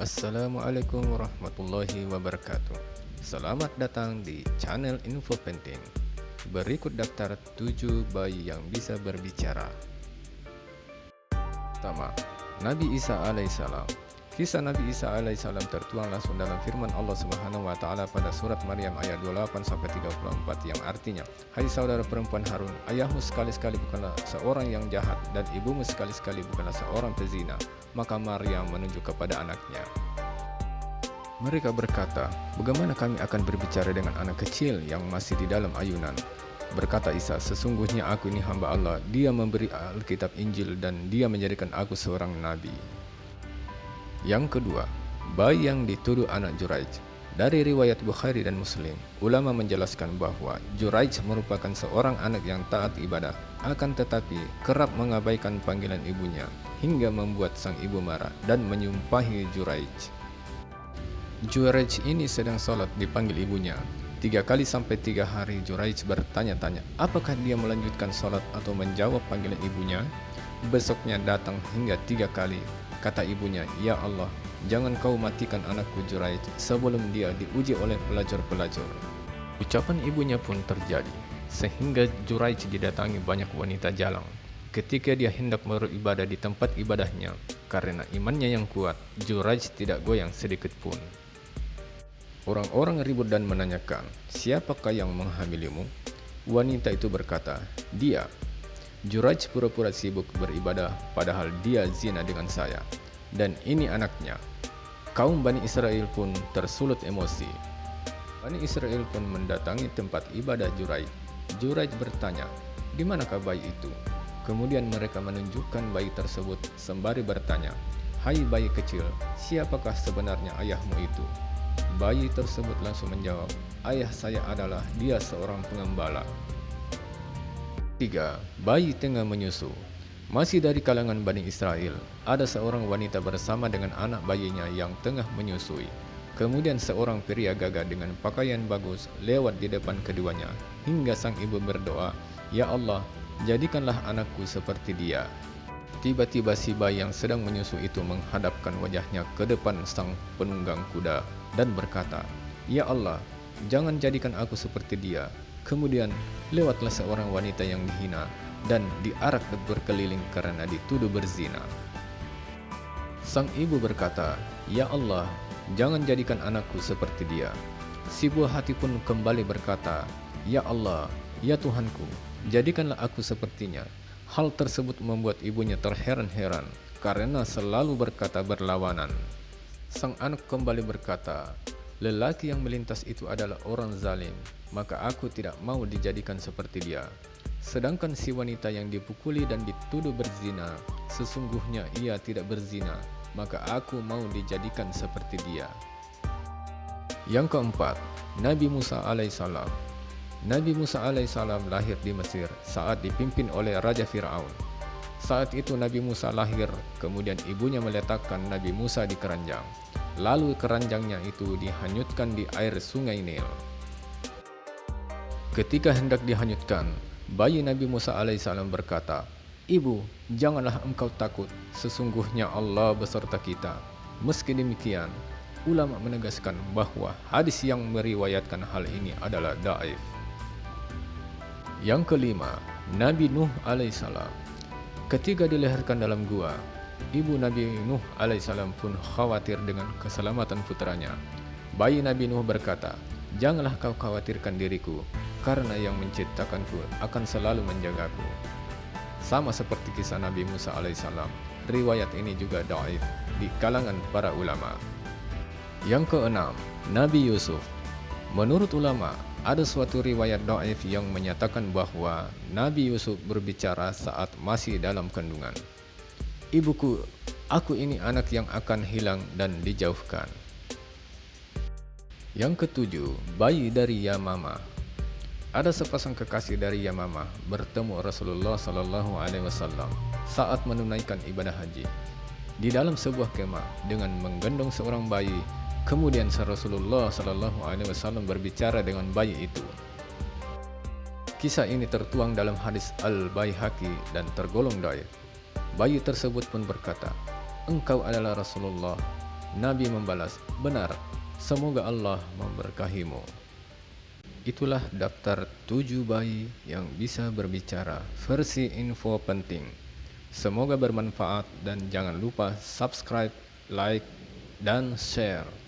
Assalamualaikum warahmatullahi wabarakatuh. Selamat datang di channel Info Penting. Berikut daftar 7 bayi yang bisa berbicara. Pertama, Nabi Isa alaihissalam. Kisah Nabi Isa alaihissalam tertuang langsung dalam firman Allah Subhanahu wa taala pada surat Maryam ayat 28-34 yang artinya, "Hai saudara perempuan Harun, ayahmu sekali-sekali bukanlah seorang yang jahat dan ibumu sekali-sekali bukanlah seorang pezina." Maka Maryam menunjuk kepada anaknya. Mereka berkata, "Bagaimana kami akan berbicara dengan anak kecil yang masih di dalam ayunan?" Berkata Isa, "Sesungguhnya aku ini hamba Allah, dia memberi Alkitab Injil dan dia menjadikan aku seorang nabi." Yang kedua, bayi yang dituduh anak Juraij. Dari riwayat Bukhari dan Muslim, ulama menjelaskan bahwa Juraij merupakan seorang anak yang taat ibadah, akan tetapi kerap mengabaikan panggilan ibunya, hingga membuat sang ibu marah dan menyumpahi Juraij. Juraij ini sedang sholat dipanggil ibunya. 3 kali sampai 3 hari Juraij bertanya-tanya apakah dia melanjutkan sholat atau menjawab panggilan ibunya. Besoknya datang hingga 3 kali. Kata ibunya, "Ya Allah, jangan kau matikan anakku Juraij sebelum dia diuji oleh pelacur-pelacur." Ucapan ibunya pun terjadi, sehingga Juraij didatangi banyak wanita jalang. Ketika dia hendak beribadah di tempat ibadahnya, karena imannya yang kuat, Juraij tidak goyang sedikit pun. Orang-orang ribut dan menanyakan, "Siapakah yang menghamilimu?" Wanita itu berkata, "Dia." Juraij pura-pura sibuk beribadah padahal dia zina dengan saya, dan ini anaknya. Kaum Bani Israel pun tersulut emosi. Bani Israel pun mendatangi tempat ibadah Juraij. Juraij bertanya, "Di manakah bayi itu?" Kemudian mereka menunjukkan bayi tersebut sembari bertanya, "Hai bayi kecil, siapakah sebenarnya ayahmu itu?" Bayi tersebut langsung menjawab, "Ayah saya adalah dia seorang pengembala." 3. Bayi tengah menyusu. Masih dari kalangan Bani Israel, ada seorang wanita bersama dengan anak bayinya yang tengah menyusui. Kemudian seorang pria gagah dengan pakaian bagus lewat di depan keduanya, hingga sang ibu berdoa, "Ya Allah, jadikanlah anakku seperti dia." Tiba-tiba si bayi yang sedang menyusu itu menghadapkan wajahnya ke depan sang penunggang kuda dan berkata, "Ya Allah, jangan jadikan aku seperti dia." Kemudian lewatlah seorang wanita yang dihina dan diarak berkeliling karena dituduh berzina. Sang ibu berkata, "Ya Allah, jangan jadikan anakku seperti dia." Si buah hati pun kembali berkata, "Ya Allah, ya Tuhanku, jadikanlah aku sepertinya." Hal tersebut membuat ibunya terheran-heran karena selalu berkata berlawanan. Sang anak kembali berkata, "Lelaki yang melintas itu adalah orang zalim, maka aku tidak mau dijadikan seperti dia." Sedangkan si wanita yang dipukuli dan dituduh berzina, sesungguhnya ia tidak berzina, maka aku mau dijadikan seperti dia. Yang keempat, Nabi Musa alaihissalam. Nabi Musa alaihissalam lahir di Mesir saat dipimpin oleh Raja Fir'aun. Saat itu Nabi Musa lahir, kemudian ibunya meletakkan Nabi Musa di keranjang. Lalu keranjangnya itu dihanyutkan di air sungai Nil. Ketika hendak dihanyutkan, bayi Nabi Musa alaihissalam berkata, "Ibu, janganlah engkau takut, sesungguhnya Allah beserta kita." Meski demikian, ulama menegaskan bahwa hadis yang meriwayatkan hal ini adalah dhaif. Yang kelima, Nabi Nuh alaihissalam. Ketika dilahirkan dalam gua, ibu Nabi Nuh alaihissalam pun khawatir dengan keselamatan putranya. Bayi Nabi Nuh berkata, "Janganlah kau khawatirkan diriku, karena yang menciptakanku akan selalu menjagaku." Sama seperti kisah Nabi Musa alaihissalam, riwayat ini juga dhaif di kalangan para ulama. Yang keenam, Nabi Yusuf. Menurut ulama, ada suatu riwayat dhaif yang menyatakan bahwa Nabi Yusuf berbicara saat masih dalam kandungan. "Ibuku, aku ini anak yang akan hilang dan dijauhkan." Yang ketujuh, bayi dari Yamamah. Ada sepasang kekasih dari Yamamah bertemu Rasulullah SAW saat menunaikan ibadah haji di dalam sebuah kemah dengan menggendong seorang bayi. Kemudian Rasulullah SAW berbicara dengan bayi itu. Kisah ini tertuang dalam hadis Al-Baihaqi dan tergolong dhaif. Bayi tersebut pun berkata, "Engkau adalah Rasulullah." Nabi membalas, "Benar, semoga Allah memberkahimu." Itulah daftar 7 bayi yang bisa berbicara, versi info penting. Semoga bermanfaat dan jangan lupa subscribe, like, dan share.